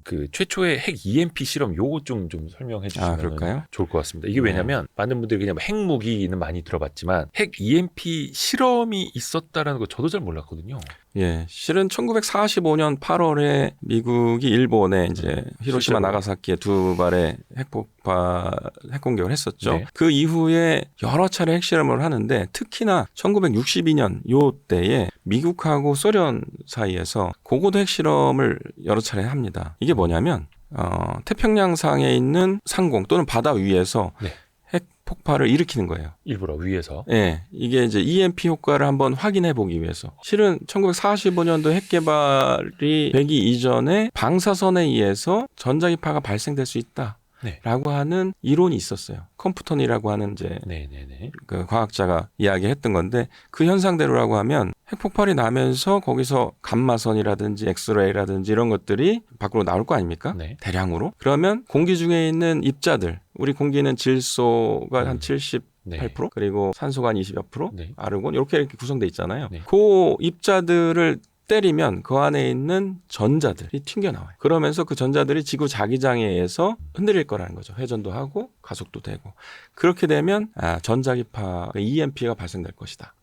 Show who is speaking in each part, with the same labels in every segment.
Speaker 1: 그 최초의 핵 EMP 실험 요거 좀 설명해 주시면 좋을 것 같습니다. 이게 왜냐면 많은 분들이 그냥 핵무기는 많이 들어봤지만 핵 EMP 실험이 있었다라는 거 저도 잘 몰랐거든요.
Speaker 2: 예, 실은 1945년 8월에 미국이 일본에 이제 히로시마 나가사키에 두 발의 핵 공격을 했었죠.
Speaker 1: 네.
Speaker 2: 그 이후에 여러 차례 핵실험을 하는데 특히나 1962년 요 때에 미국하고 소련 사이에서 고고도 핵실험을 여러 차례 합니다. 이게 뭐냐면 태평양상에 있는 상공 또는 바다 위에서
Speaker 1: 네.
Speaker 2: 핵 폭발을 일으키는 거예요.
Speaker 1: 일부러 위에서.
Speaker 2: 네, 이게 이제 EMP 효과를 한번 확인해 보기 위해서. 실은 1945년도 핵 개발이 되기 이전에 방사선에 의해서 전자기파가 발생될 수 있다.
Speaker 1: 네.
Speaker 2: 라고 하는 이론이 있었어요. 컴프턴이라고 하는 이제 그 과학자가 이야기했던 건데 그 현상대로라고 하면 핵폭발이 나면서 거기서 감마선이라든지 엑스레이라든지 이런 것들이 밖으로 나올 거 아닙니까?
Speaker 1: 네.
Speaker 2: 대량으로. 그러면 공기 중에 있는 입자들, 우리 공기는 질소가 한 78%
Speaker 1: 네.
Speaker 2: 그리고 산소가 한 20몇 %,
Speaker 1: 네.
Speaker 2: 아르곤 이렇게 구성돼 있잖아요.
Speaker 1: 네.
Speaker 2: 그 입자들을 때리면 그 안에 있는 전자들이 튕겨나와요. 그러면서 그 전자들이 지구 자기장에 의해서 흔들릴 거라는 거죠. 회전도 하고 가속도 되고. 그렇게 되면 전자기파 EMP가 발생될 것이다.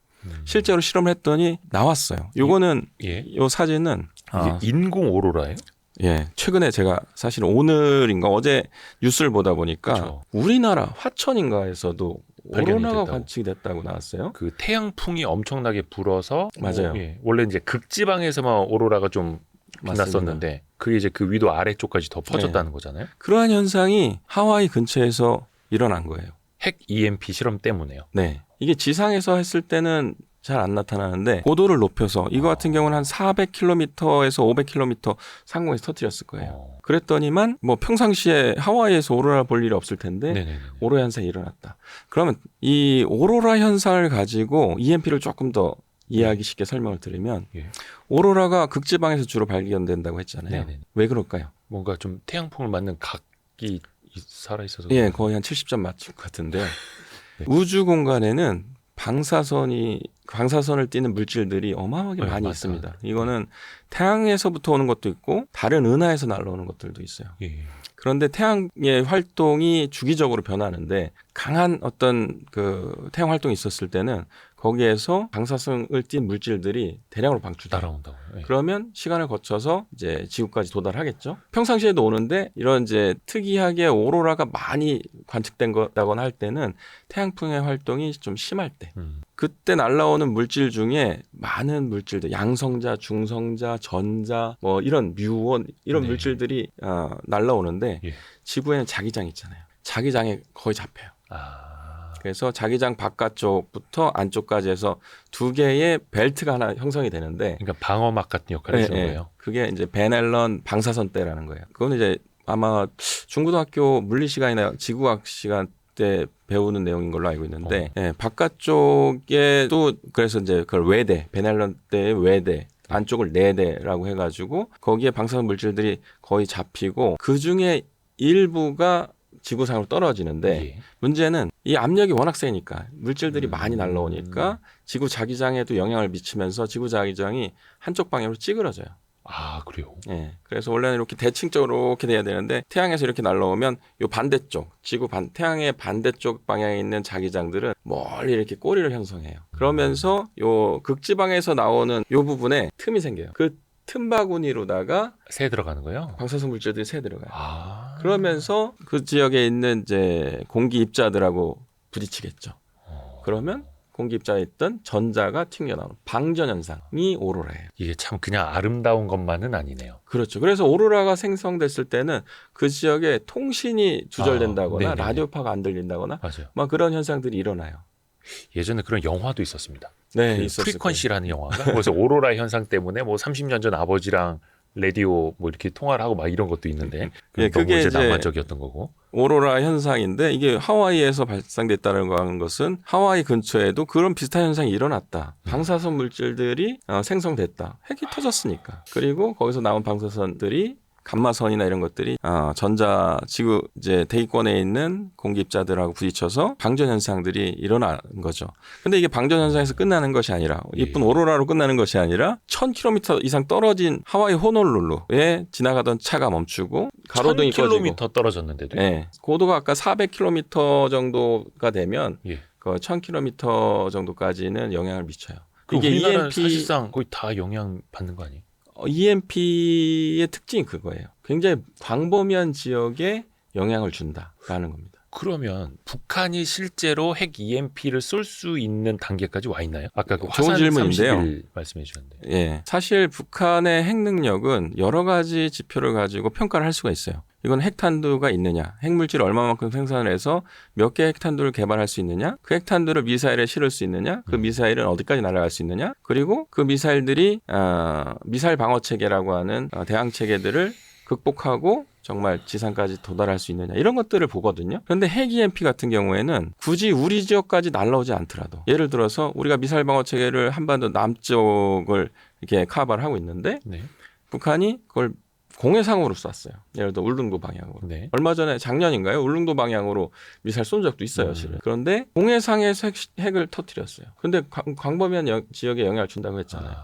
Speaker 2: 실제로 실험을 했더니 나왔어요. 요거는 요 사진은
Speaker 1: 이게 인공 오로라예요?
Speaker 2: 예, 최근에 제가 사실 오늘인가 어제 뉴스를 보다 보니까
Speaker 1: 그쵸.
Speaker 2: 우리나라 화천인가에서도 오로라가
Speaker 1: 됐다고.
Speaker 2: 관측이 됐다고 나왔어요.
Speaker 1: 그 태양풍이 엄청나게 불어서
Speaker 2: 맞아요.
Speaker 1: 원래 이제 극지방에서만 오로라가 좀 빛났었는데 그게 이제 그 위도 아래쪽까지 더 퍼졌다는 거잖아요.
Speaker 2: 그러한 현상이 하와이 근처에서 일어난 거예요.
Speaker 1: 핵 EMP 실험 때문에요.
Speaker 2: 네, 이게 지상에서 했을 때는 잘 안 나타나는데 고도를 높여서 이거 같은 경우는 한 400km에서 500km 상공에서 터뜨렸을 거예요. 그랬더니만 뭐 평상시에 하와이에서 오로라 볼 일이 없을 텐데 오로라 현상이 일어났다. 그러면 이 오로라 현상을 가지고 EMP를 조금 더 이해하기 쉽게 설명을 드리면 오로라가 극지방에서 주로 발견된다고 했잖아요. 왜 그럴까요? 뭔가
Speaker 1: 좀 태양풍을 맞는 각이 살아있어서.
Speaker 2: 예, 거의 한 70점 맞출 것 같은데요. 우주 공간에는 방사선을 띠는 물질들이 어마어마하게 많이 있습니다. 이거는 태양에서부터 오는 것도 있고 다른 은하에서 날아오는 것들도 있어요. 그런데 태양의 활동이 주기적으로 변하는데 강한 어떤 그 태양 활동이 있었을 때는 거기에서 방사선을 띤 물질들이 대량으로 방출돼요.
Speaker 1: 날아온다고요.
Speaker 2: 그러면 시간을 거쳐서 이제 지구까지 도달하겠죠. 평상시에도 오는데 이런 이제 특이하게 오로라가 많이 관측된 거다거나 할 때는 태양풍의 활동이 좀 심할 때 그때 날아오는 물질 중에 많은 물질들, 양성자, 중성자, 전자, 뭐 이런 뮤온 이런 물질들이 날아오는데 지구에는 자기장이 있잖아요. 자기장에 거의 잡혀요. 그래서 자기장 바깥쪽부터 안쪽까지 해서 두 개의 벨트가 하나 형성이 되는데,
Speaker 1: 그러니까 방어막 같은 역할을 해주는 거예요.
Speaker 2: 그게 이제 벤 앨런 방사선대라는 거예요. 그건 이제 아마 중고등학교 물리 시간이나 지구과학 시간 때 배우는 내용인 걸로 알고 있는데, 바깥쪽에도 그래서 이제 그걸 외대, 벤 앨런 때의 외대. 안쪽을 내대라고 해가지고 거기에 방사선 물질들이 거의 잡히고 그 중에 일부가 지구상으로 떨어지는데 문제는 이 압력이 워낙 세니까 물질들이 많이 날아오니까 지구 자기장에도 영향을 미치면서 지구 자기장이 한쪽 방향으로 찌그러져요.
Speaker 1: 그래요?
Speaker 2: 네. 그래서 원래는 이렇게 대칭적으로 이렇게 돼야 되는데 태양에서 이렇게 날아오면 요 반대쪽 태양의 반대쪽 방향에 있는 자기장들은 멀리 이렇게 꼬리를 형성해요. 그러면서 요 극지방에서 나오는 요 부분에 틈이 생겨요. 그 틈바구니로다가
Speaker 1: 새 들어가는 거예요?
Speaker 2: 방사선 물질들이 새 들어가요. 그러면서 그 지역에 있는 이제 공기 입자들하고 부딪히겠죠. 그러면 공기 입자에 있던 전자가 튕겨나오는 방전 현상이 오로라예요.
Speaker 1: 이게 참 그냥 아름다운 것만은 아니네요.
Speaker 2: 그렇죠. 그래서 오로라가 생성됐을 때는 그 지역에 통신이 두절된다거나 라디오파가 안 들린다거나 막 그런 현상들이 일어나요.
Speaker 1: 예전에 그런 영화도 있었습니다.
Speaker 2: 네,
Speaker 1: 그 프리퀀시라는 영화가 그래서 오로라 현상 때문에 뭐 30년 전 아버지랑 라디오 뭐 이렇게 통화를 하고 막 이런 것도 있는데 그게 이제 낭만적이었던 거고.
Speaker 2: 오로라 현상인데 이게 하와이에서 발생됐다는 것은 하와이 근처에도 그런 비슷한 현상이 일어났다. 방사선 물질들이 생성됐다. 핵이 터졌으니까. 그리고 거기서 나온 방사선들이 감마선이나 이런 것들이 전자 지구 이제 대기권에 있는 공기입자들하고 부딪혀서 방전 현상들이 일어나는 거죠. 근데 이게 방전 현상에서 끝나는 것이 아니라 예쁜 오로라로 끝나는 것이 아니라 1000km 이상 떨어진 하와이 호놀룰루에 지나가던 차가 멈추고 가로등이 꺼지고
Speaker 1: 1000km 떨어졌는데도.
Speaker 2: 네. 고도가 아까 400km 정도가 되면
Speaker 1: 예.
Speaker 2: 그 1000km 정도까지는 영향을 미쳐요.
Speaker 1: 이게 우리나라는 사실상 거의 다 영향 받는 거 아니에요?
Speaker 2: EMP의 특징이 그거예요. 굉장히 광범위한 지역에 영향을 준다라는 겁니다.
Speaker 1: 그러면 북한이 실제로 핵 EMP를 쏠 수 있는 단계까지 와 있나요? 아까 그
Speaker 2: 좋은
Speaker 1: 화산
Speaker 2: 질문인데요.
Speaker 1: 30일 말씀해 주셨는데.
Speaker 2: 예, 사실 북한의 핵 능력은 여러 가지 지표를 가지고 평가를 할 수가 있어요. 이건 핵탄두가 있느냐, 핵물질을 얼마만큼 생산을 해서 몇 개 핵탄두를 개발할 수 있느냐, 그 핵탄두를 미사일에 실을 수 있느냐, 그 미사일은 어디까지 날아갈 수 있느냐, 그리고 그 미사일들이 미사일 방어 체계라고 하는 대항 체계들을 극복하고 정말 지상까지 도달할 수 있느냐 이런 것들을 보거든요. 그런데 핵 EMP 같은 경우에는 굳이 우리 지역까지 날라오지 않더라도 예를 들어서 우리가 미사일 방어 체계를 한반도 남쪽을 이렇게 커버를 하고 있는데
Speaker 1: 네.
Speaker 2: 북한이 그걸 공해상으로 쐈어요. 예를 들어 울릉도 방향으로.
Speaker 1: 네.
Speaker 2: 얼마 전에 작년인가요? 울릉도 방향으로 미사일 쏜 적도 있어요. 실은. 그런데 공해상에서 핵을 터뜨렸어요. 그런데 광범위한 지역에 영향을 준다고 했잖아요.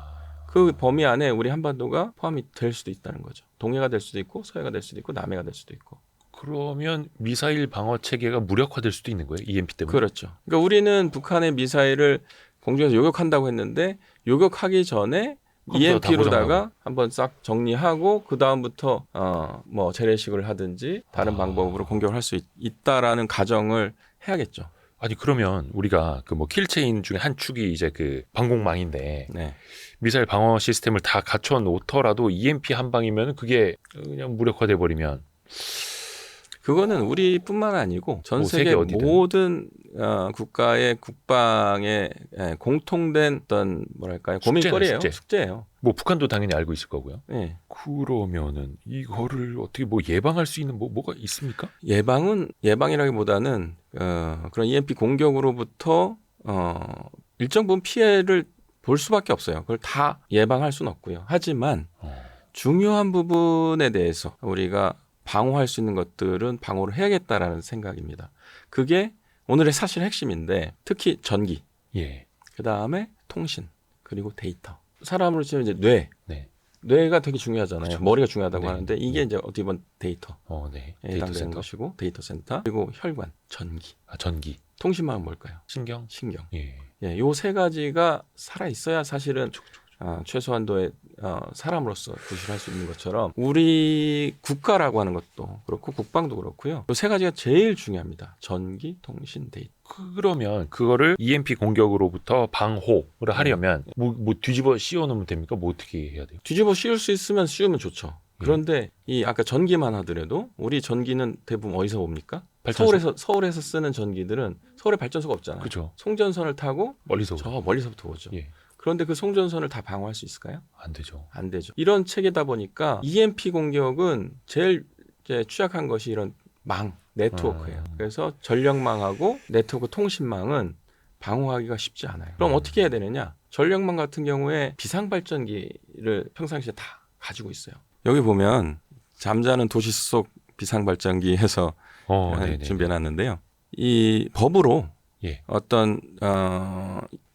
Speaker 2: 그 범위 안에 우리 한반도가 포함이 될 수도 있다는 거죠. 동해가 될 수도 있고 서해가 될 수도 있고 남해가 될 수도 있고.
Speaker 1: 그러면 미사일 방어 체계가 무력화될 수도 있는 거예요? EMP 때문에?
Speaker 2: 그렇죠. 그러니까 우리는 북한의 미사일을 공중에서 요격한다고 했는데 요격하기 전에 EMP로다가 한번 싹 정리하고 그 다음부터 뭐 재래식을 하든지 다른 방법으로 공격을 할 수 있다라는 가정을 해야겠죠.
Speaker 1: 아니 그러면 우리가 그 뭐 킬체인 중에 한 축이 이제 그 방공망인데
Speaker 2: 네.
Speaker 1: 미사일 방어 시스템을 다 갖춰 놓더라도 EMP 한 방이면 그게 그냥 무력화돼 버리면
Speaker 2: 그거는 우리뿐만 아니고 전 세계 모든 국가의 국방에 공통된 어떤 뭐랄까요 고민거리예요. 숙제예요.
Speaker 1: 뭐 북한도 당연히 알고 있을 거고요.
Speaker 2: 네.
Speaker 1: 그러면은 이거를 어떻게 뭐 예방할 수 있는 뭐가 있습니까?
Speaker 2: 예방이라기보다는 그런 EMP 공격으로부터 일정 부분 피해를 볼 수밖에 없어요. 그걸 다 예방할 수는 없고요. 하지만 중요한 부분에 대해서 우리가 방어할 수 있는 것들은 방어를 해야겠다라는 생각입니다. 그게 오늘의 사실 핵심인데 특히 전기,
Speaker 1: 예.
Speaker 2: 그 다음에 통신, 그리고 데이터. 사람으로 치면 이제 뇌.
Speaker 1: 네.
Speaker 2: 뇌가 되게 중요하잖아요.
Speaker 1: 그렇죠.
Speaker 2: 머리가 중요하다고
Speaker 1: 네.
Speaker 2: 하는데 이게 이제 어떻게 보면 데이터.
Speaker 1: 네.
Speaker 2: 해당되는 것이고 데이터 센터 그리고 혈관, 전기.
Speaker 1: 전기.
Speaker 2: 통신망은 뭘까요?
Speaker 1: 신경.
Speaker 2: 예, 요 세 가지가 살아 있어야 사실은 최소한도의 사람으로서 구실할 수 있는 것처럼 우리 국가라고 하는 것도 그렇고 국방도 그렇고요. 요 세 가지가 제일 중요합니다. 전기, 통신, 데이터.
Speaker 1: 그러면 그거를 EMP 공격으로부터 방호를 하려면 뭐 뒤집어 씌워놓으면 됩니까? 뭐 어떻게 해야 돼요?
Speaker 2: 뒤집어 씌울 수 있으면 씌우면 좋죠. 그런데 이 아까 전기만 하더라도 우리 전기는 대부분 어디서 옵니까? 서울에서 쓰는 전기들은 서울에 발전소가 없잖아요.
Speaker 1: 그렇죠.
Speaker 2: 송전선을 타고
Speaker 1: 멀리서부터
Speaker 2: 오죠.
Speaker 1: 예.
Speaker 2: 그런데 그 송전선을 다 방어할 수 있을까요?
Speaker 1: 안 되죠.
Speaker 2: 안 되죠. 이런 체계다 보니까 EMP 공격은 제일 취약한 것이 이런 네트워크예요. 그래서 전력망하고 네트워크 통신망은 방어하기가 쉽지 않아요. 그럼 어떻게 해야 되느냐? 전력망 같은 경우에 비상발전기를 평상시에 다 가지고 있어요. 여기 보면 잠자는 도시 속 비상발전기 해서 준비해놨는데요. 이 법으로 어떤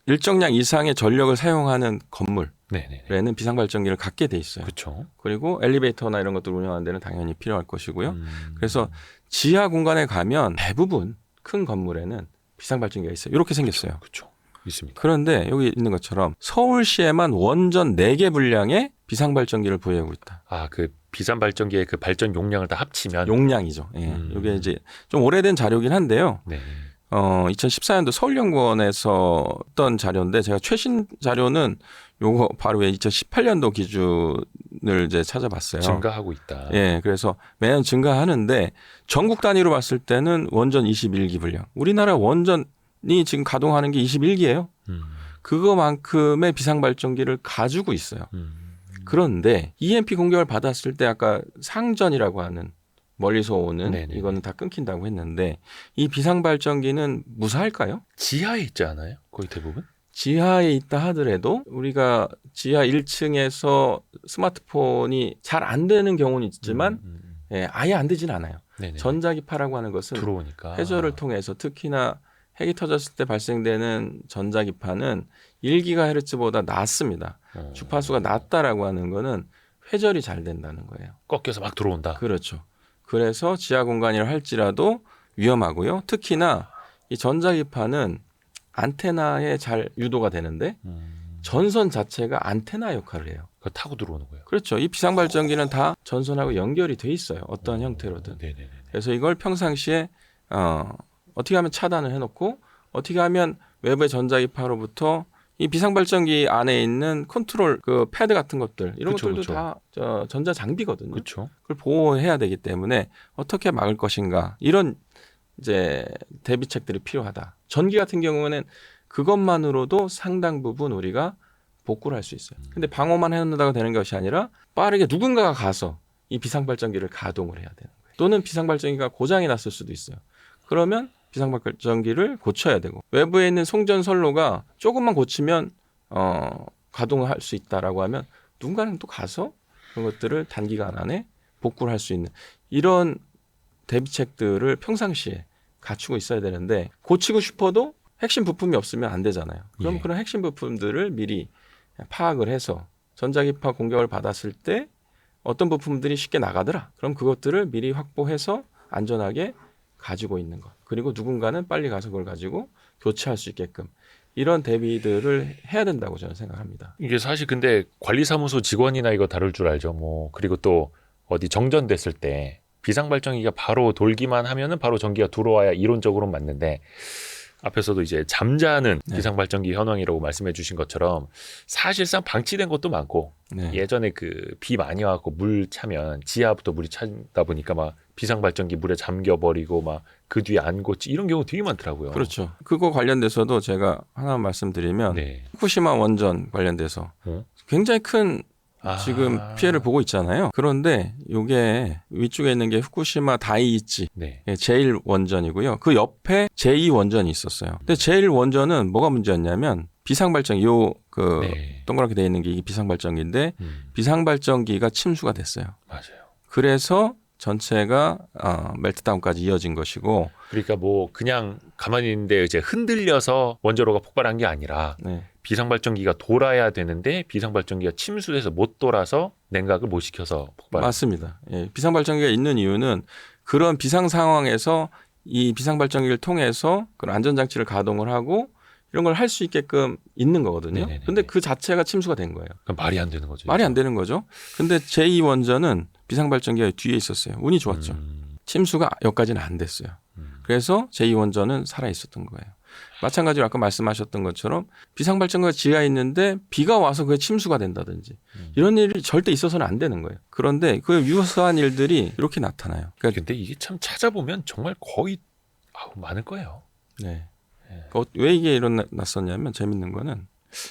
Speaker 2: 일정량 이상의 전력을 사용하는 건물에는 비상발전기를 갖게 돼 있어요.
Speaker 1: 그렇죠.
Speaker 2: 그리고 엘리베이터나 이런 것들 운영하는 데는 당연히 필요할 것이고요. 그래서 지하 공간에 가면 대부분 큰 건물에는 비상발전기가 있어요. 이렇게 생겼어요.
Speaker 1: 그렇죠. 있습니다.
Speaker 2: 그런데 여기 있는 것처럼 서울시에만 원전 4개 분량의 비상발전기를 보유하고 있다.
Speaker 1: 그 비상발전기의 그 발전 용량을 다 합치면
Speaker 2: 용량이죠. 예. 이게 이제 좀 오래된 자료긴 한데요.
Speaker 1: 네.
Speaker 2: 2014년도 서울연구원에서 어떤 자료인데 제가 최신 자료는 요거 바로 2018년도 기준을 이제 찾아봤어요.
Speaker 1: 증가하고 있다.
Speaker 2: 예, 그래서 매년 증가하는데 전국 단위로 봤을 때는 원전 21기 분량. 우리나라 원전이 지금 가동하는 게 21기예요. 그거만큼의 비상발전기를 가지고 있어요. 그런데 EMP 공격을 받았을 때 아까 상전이라고 하는 멀리서 오는 이거는 다 끊긴다고 했는데 이 비상발전기는 무사할까요?
Speaker 1: 지하에 있지 않아요? 거의 대부분?
Speaker 2: 지하에 있다 하더라도 우리가 지하 1층에서 스마트폰이 잘 안 되는 경우는 있지만 예, 아예 안 되진 않아요.
Speaker 1: 네네.
Speaker 2: 전자기파라고 하는 것은
Speaker 1: 들어오니까
Speaker 2: 회절을 통해서 특히나 핵이 터졌을 때 발생되는 전자기파는 1GHz보다 낮습니다. 주파수가 낮다라고 하는 거는 회절이 잘 된다는 거예요.
Speaker 1: 꺾여서 막 들어온다.
Speaker 2: 그렇죠. 그래서 지하 공간이라 할지라도 위험하고요. 특히나 이 전자기파는 안테나에 잘 유도가 되는데 전선 자체가 안테나 역할을 해요.
Speaker 1: 그거 타고 들어오는 거예요.
Speaker 2: 그렇죠. 이 비상발전기는 다 전선하고 연결이 돼 있어요. 어떠한 형태로든.
Speaker 1: 네네네.
Speaker 2: 그래서 이걸 평상시에 어떻게 하면 차단을 해놓고 어떻게 하면 외부의 전자기파로부터 이 비상발전기 안에 있는 컨트롤 그 패드 같은 것들 이런
Speaker 1: 그쵸,
Speaker 2: 것들도
Speaker 1: 그쵸.
Speaker 2: 다 전자 장비거든요.
Speaker 1: 그렇죠.
Speaker 2: 그걸 보호해야 되기 때문에 어떻게 막을 것인가 이런 이제 대비책들이 필요하다. 전기 같은 경우는 그것만으로도 상당 부분 우리가 복구를 할 수 있어요. 근데 방어만 해놓는다고 되는 것이 아니라 빠르게 누군가가 가서 이 비상발전기를 가동을 해야 되는 거예요. 또는 비상발전기가 고장이 났을 수도 있어요. 그러면 비상발전기를 고쳐야 되고 외부에 있는 송전 선로가 조금만 고치면 가동을 할 수 있다라고 하면 누군가는 또 가서 그런 것들을 단기간 안에 복구를 할 수 있는 이런 대비책들을 평상시에 갖추고 있어야 되는데 고치고 싶어도 핵심 부품이 없으면 안 되잖아요. 그럼
Speaker 1: 예.
Speaker 2: 그런 핵심 부품들을 미리 파악을 해서 전자기파 공격을 받았을 때 어떤 부품들이 쉽게 나가더라. 그럼 그것들을 미리 확보해서 안전하게 가지고 있는 것. 그리고 누군가는 빨리 가서 그걸 가지고 교체할 수 있게끔 이런 대비들을 해야 된다고 저는 생각합니다.
Speaker 1: 이게 사실 근데 관리사무소 직원이나 이거 다룰 줄 알죠. 뭐 그리고 또 어디 정전됐을 때 비상발전기가 바로 돌기만 하면은 바로 전기가 들어와야 이론적으로는 맞는데 앞에서도 이제 잠자는
Speaker 2: 네.
Speaker 1: 비상발전기 현황이라고 말씀해 주신 것처럼 사실상 방치된 것도 많고
Speaker 2: 네.
Speaker 1: 예전에 그 비 많이 와갖고 물 차면 지하부터 물이 차다 보니까 막 비상발전기 물에 잠겨버리고 막 그 뒤에 안 고치 이런 경우 되게 많더라고요.
Speaker 2: 그렇죠. 그거 관련돼서도 제가 하나 말씀드리면
Speaker 1: 네.
Speaker 2: 후쿠시마 원전 관련돼서
Speaker 1: 어?
Speaker 2: 굉장히 큰 지금 피해를 보고 있잖아요. 그런데 이게 위쪽에 있는 게 후쿠시마 다이이치
Speaker 1: 네.
Speaker 2: 제1원전이고요. 그 옆에 제2원전이 있었어요. 근데 제1원전은 뭐가 문제였냐면 비상발전기
Speaker 1: 네.
Speaker 2: 동그랗게 돼 있는 게 이게 비상발전기인데 비상발전기가 침수가 됐어요.
Speaker 1: 맞아요.
Speaker 2: 그래서 전체가 멜트다운까지 이어진 것이고
Speaker 1: 그러니까 뭐 그냥 가만히 있는데 이제 흔들려서 원자로가 폭발한 게 아니라
Speaker 2: 네.
Speaker 1: 비상발전기가 돌아야 되는데 비상발전기가 침수돼서 못 돌아서 냉각을 못 시켜서 폭발.
Speaker 2: 맞습니다. 예, 비상발전기가 있는 이유는 그런 비상 상황에서 이 비상발전기를 통해서 그런 안전장치를 가동을 하고 이런 걸 할 수 있게끔 있는 거거든요.
Speaker 1: 네네네네.
Speaker 2: 근데 그 자체가 침수가 된 거예요.
Speaker 1: 그럼 말이 안 되는 거죠.
Speaker 2: 말이 안 되는 거죠. 근데 제2원전은 비상발전기가 뒤에 있었어요. 운이 좋았죠. 침수가 여기까지는 안 됐어요. 그래서 제2원전은 살아 있었던 거예요. 마찬가지로 아까 말씀하셨던 것처럼 비상발전기가 지하에 있는데 비가 와서 그게 침수가 된다든지 이런 일이 절대 있어서는 안 되는 거예요. 그런데 그 유사한 일들이 이렇게 나타나요. 그러니까
Speaker 1: 근데 이게 참 찾아보면 정말 거의 많을 거예요.
Speaker 2: 네. 왜 이게 일어났었냐면 재밌는 거는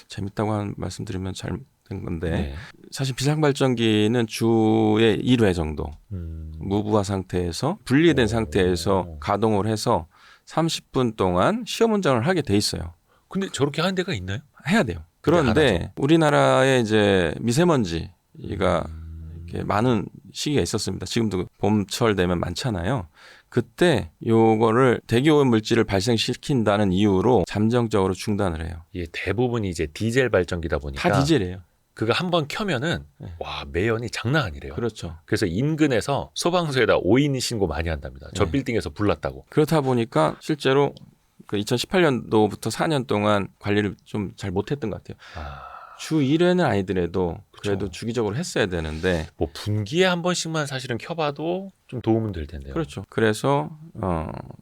Speaker 2: 재밌다고 한 말씀드리면 잘된 건데
Speaker 1: 네.
Speaker 2: 사실 비상발전기는 주에 1회 정도 무부하 상태에서 분리된 상태에서 가동을 해서 30분 동안 시험 운전을 하게 돼 있어요.
Speaker 1: 근데 저렇게 하는 데가 있나요?
Speaker 2: 해야 돼요. 그런데 우리나라에 이제 미세먼지가 이렇게 많은 시기가 있었습니다. 지금도 봄철 되면 많잖아요. 그때 요거를 대기오염 물질을 발생시킨다는 이유로 잠정적으로 중단을 해요.
Speaker 1: 이게 대부분이 이제 디젤 발전기다 보니까
Speaker 2: 다 디젤이에요.
Speaker 1: 그거 한번 켜면은
Speaker 2: 네.
Speaker 1: 와 매연이 장난 아니래요.
Speaker 2: 그렇죠.
Speaker 1: 그래서 인근에서 소방서에다 오인 신고 많이 한답니다. 저
Speaker 2: 네.
Speaker 1: 빌딩에서 불났다고.
Speaker 2: 그렇다 보니까 실제로 그 2018년도부터 4년 동안 관리를 좀 잘 못했던 것 같아요. 주 1회는 아니더라도 그래도
Speaker 1: 그쵸.
Speaker 2: 주기적으로 했어야 되는데
Speaker 1: 뭐 분기에 한 번씩만 사실은 켜봐도 좀 도움은 될 텐데요.
Speaker 2: 그렇죠. 그래서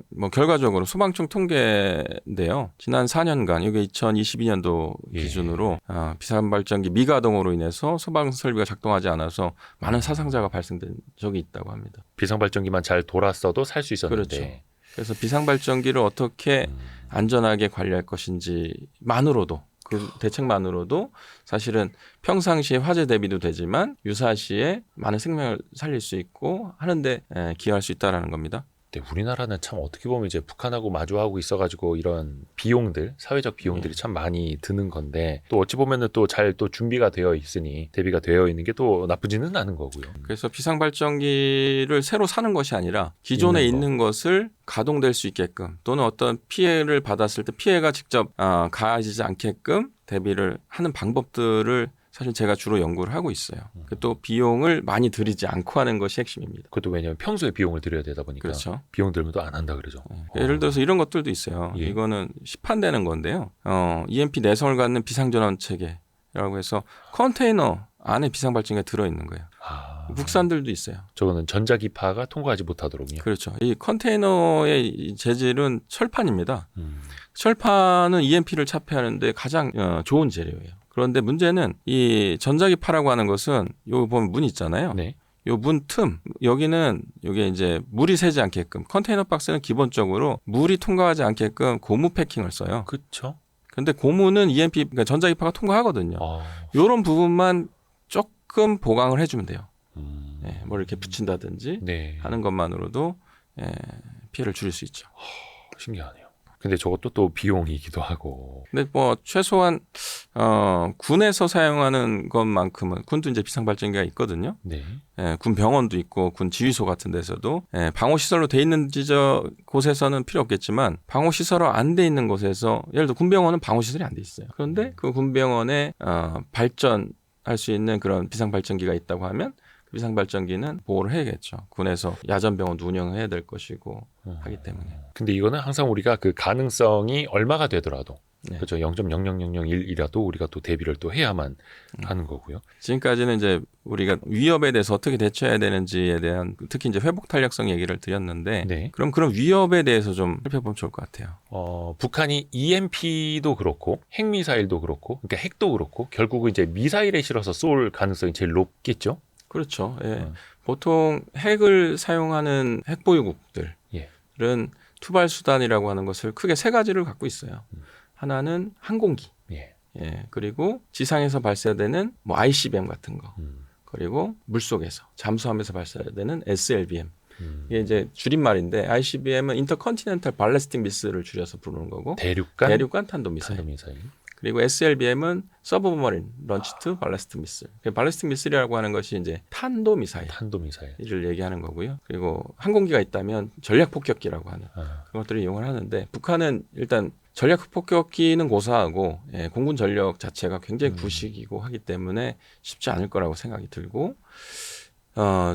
Speaker 2: 뭐 결과적으로 소방청 통계인데요. 지난 4년간 이게 2022년도
Speaker 1: 예.
Speaker 2: 기준으로 비상발전기 미가동으로 인해서 소방 설비가 작동하지 않아서 많은 사상자가 발생된 적이 있다고 합니다.
Speaker 1: 비상발전기만 잘 돌았어도 살 수 있었는데.
Speaker 2: 그렇죠. 그래서 비상발전기를 어떻게 안전하게 관리할 것인지만으로도 그 대책만으로도 사실은 평상시에 화재 대비도 되지만 유사시에 많은 생명을 살릴 수 있고 하는데 기여할 수 있다라는 겁니다.
Speaker 1: 근데 우리나라는 참 어떻게 보면 이제 북한하고 마주하고 있어가지고 이런 비용들, 사회적 비용들이 참 많이 드는 건데 또 어찌 보면은 또 잘 또 준비가 되어 있으니 대비가 되어 있는 게 또 나쁘지는 않은 거고요.
Speaker 2: 그래서 비상발전기를 새로 사는 것이 아니라 기존에 있는 것을 가동될 수 있게끔 또는 어떤 피해를 받았을 때 피해가 직접 가해지지 않게끔 대비를 하는 방법들을 사실 제가 주로 연구를 하고 있어요. 또 비용을 많이 들이지 않고 하는 것이 핵심입니다.
Speaker 1: 그것도 왜냐하면 평소에 비용을 들여야 되다 보니까
Speaker 2: 그렇죠.
Speaker 1: 비용 들면 또 안 한다 그러죠.
Speaker 2: 예를 들어서 이런 것들도 있어요.
Speaker 1: 예.
Speaker 2: 이거는 시판되는 건데요. EMP 내성을 갖는 비상전원 체계라고 해서 컨테이너 안에 비상발전기가 들어있는 거예요. 국산들도 있어요.
Speaker 1: 저거는 전자기파가 통과하지 못하도록요.
Speaker 2: 그렇죠. 이 컨테이너의 이 재질은 철판입니다. 철판은 EMP를 차폐하는데 가장 좋은 재료예요. 그런데 문제는 이 전자기파라고 하는 것은 여기 보면 문 있잖아요.
Speaker 1: 네.
Speaker 2: 요 문 틈 여기는 이게 이제 물이 새지 않게끔 컨테이너 박스는 기본적으로 물이 통과하지 않게끔 고무 패킹을 써요.
Speaker 1: 그렇죠.
Speaker 2: 근데 고무는 EMP 그러니까 전자기파가 통과하거든요. 요런 부분만 조금 보강을 해주면 돼요. 네, 뭘 이렇게 붙인다든지
Speaker 1: 네.
Speaker 2: 하는 것만으로도 피해를 줄일 수 있죠.
Speaker 1: 신기하네요. 근데 저것도 또 비용이기도 하고.
Speaker 2: 근데 뭐 최소한 군에서 사용하는 것만큼은 군도 이제 비상발전기가 있거든요.
Speaker 1: 네.
Speaker 2: 군 병원도 있고 군 지휘소 같은 데서도 방호 시설로 돼 있는 곳에서는 필요 없겠지만 방호 시설로 안 돼 있는 곳에서 예를 들어 군 병원은 방호 시설이 안 돼 있어요. 그런데 그 군 병원에 발전할 수 있는 그런 비상발전기가 있다고 하면 그 비상발전기는 보호를 해야겠죠. 군에서 야전병원도 운영해야 될 것이고 하기 때문에.
Speaker 1: 근데 이거는 항상 우리가 그 가능성이 얼마가 되더라도
Speaker 2: 네.
Speaker 1: 그렇죠. 0.00001이라도 우리가 또 대비를 또 해야만 하는 거고요.
Speaker 2: 지금까지는 이제 우리가 위협에 대해서 어떻게 대처해야 되는지에 대한 특히 이제 회복 탄력성 얘기를 드렸는데
Speaker 1: 네.
Speaker 2: 그럼 그런 위협에 대해서 좀 살펴보면 좋을 것 같아요.
Speaker 1: 북한이 EMP도 그렇고 핵미사일도 그렇고 그러니까 핵도 그렇고 결국은 이제 미사일에 실어서 쏠 가능성이 제일 높겠죠.
Speaker 2: 그렇죠. 예. 보통 핵을 사용하는 핵보유국들은
Speaker 1: 예.
Speaker 2: 투발 수단이라고 하는 것을 크게 세 가지를 갖고 있어요. 하나는 항공기,
Speaker 1: 예.
Speaker 2: 그리고 지상에서 발사되는 뭐 ICBM 같은 거, 그리고 물속에서 잠수함에서 발사되는 SLBM. 이게 이제 줄임말인데 ICBM은 인터컨티넨탈 발리스틱 미스를 줄여서 부르는 거고 대륙간 탄도미사일. 그리고 SLBM은 서브머린 런치트 발리스틱 미슬. 발리스틱 미슬이라고 하는 것이 이제 탄도 미사일을 얘기하는 거고요. 그리고 항공기가 있다면 전략 폭격기라고 하는 그런 것들을 이용을 하는데 북한은 일단 전략 폭격기는 고사하고 공군 전력 자체가 굉장히 구식이고 하기 때문에 쉽지 않을 거라고 생각이 들고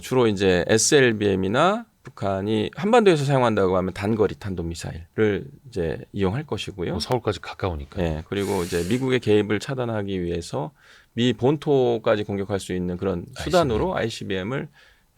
Speaker 2: 주로 이제 SLBM이나 북한이 한반도에서 사용한다고 하면 단거리 탄도미사일을 이제 이용할 것이고요.
Speaker 1: 뭐 서울까지 가까우니까.
Speaker 2: 네, 그리고 이제 미국의 개입을 차단하기 위해서 미 본토까지 공격할 수 있는 그런 수단으로 ICBM을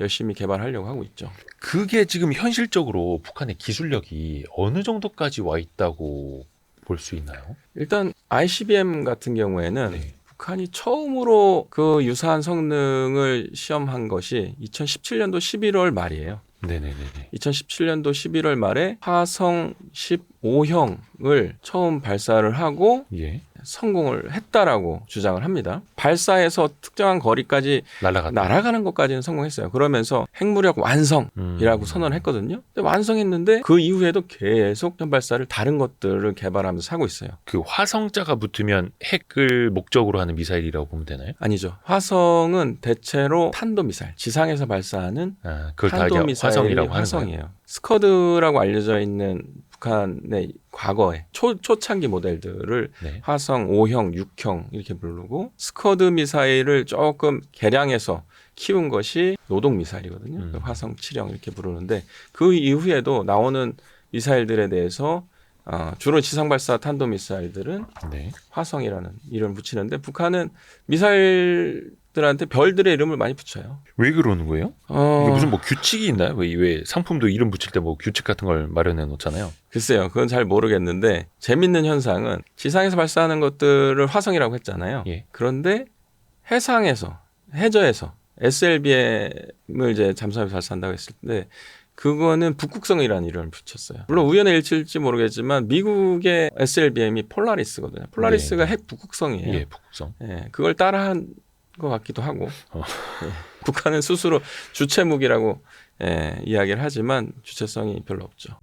Speaker 2: 열심히 개발하려고 하고 있죠.
Speaker 1: 그게 지금 현실적으로 북한의 기술력이 어느 정도까지 와 있다고 볼 수 있나요?
Speaker 2: 일단 ICBM 같은 경우에는
Speaker 1: 네.
Speaker 2: 북한이 처음으로 그 유사한 성능을 시험한 것이 2017년도 11월 말이에요.
Speaker 1: 네네네.
Speaker 2: 2017년도 11월 말에 화성 15형을 처음 발사를 하고
Speaker 1: 예.
Speaker 2: 성공을 했다라고 주장을 합니다. 발사해서 특정한 거리까지 날아가는 것까지는 성공했어요. 그러면서 핵무력 완성이라고 선언을 했거든요. 근데 완성했는데 그 이후에도 계속 현발사를 다른 것들을 개발하면서 하고 있어요.
Speaker 1: 그 화성자가 붙으면 핵을 목적으로 하는 미사일이라고 보면 되나요?
Speaker 2: 아니죠. 화성은 대체로 탄도미사일, 지상에서 발사하는
Speaker 1: 그걸
Speaker 2: 탄도미사일이
Speaker 1: 화성이라고
Speaker 2: 화성이에요. 스커드라고 알려져 있는 북한의 과거의 초창기 모델들을
Speaker 1: 네.
Speaker 2: 화성 5형, 6형 이렇게 부르고 스커드 미사일을 조금 개량해서 키운 것이 노동 미사일이거든요. 화성 7형 이렇게 부르는데 그 이후에도 나오는 미사일들에 대해서 주로 지상발사 탄도미사일들은
Speaker 1: 네.
Speaker 2: 화성이라는 이름을 붙이는데 북한은 미사일들한테 별들의 이름을 많이 붙여요.
Speaker 1: 왜 그러는 거예요? 이게 무슨 뭐 규칙이 있나요? 왜 상품도 이름 붙일 때 뭐 규칙 같은 걸 마련해 놓잖아요.
Speaker 2: 글쎄요. 그건 잘 모르겠는데 재밌는 현상은 지상에서 발사하는 것들을 화성이라고 했잖아요.
Speaker 1: 예.
Speaker 2: 그런데 해상에서 해저에서 SLBM을 이제 잠수함에서 발사한다고 했을 때 그거는 북극성이라는 이름을 붙였어요. 물론 우연의 일치일지 모르겠지만 미국의 SLBM이 폴라리스거든요. 폴라리스가 핵 북극성이에요.
Speaker 1: 예, 북극성.
Speaker 2: 예, 그걸 따라한 것 같기도 하고 예, 북한은 스스로 주체 무기라고 이야기를 하지만 주체성이 별로 없죠.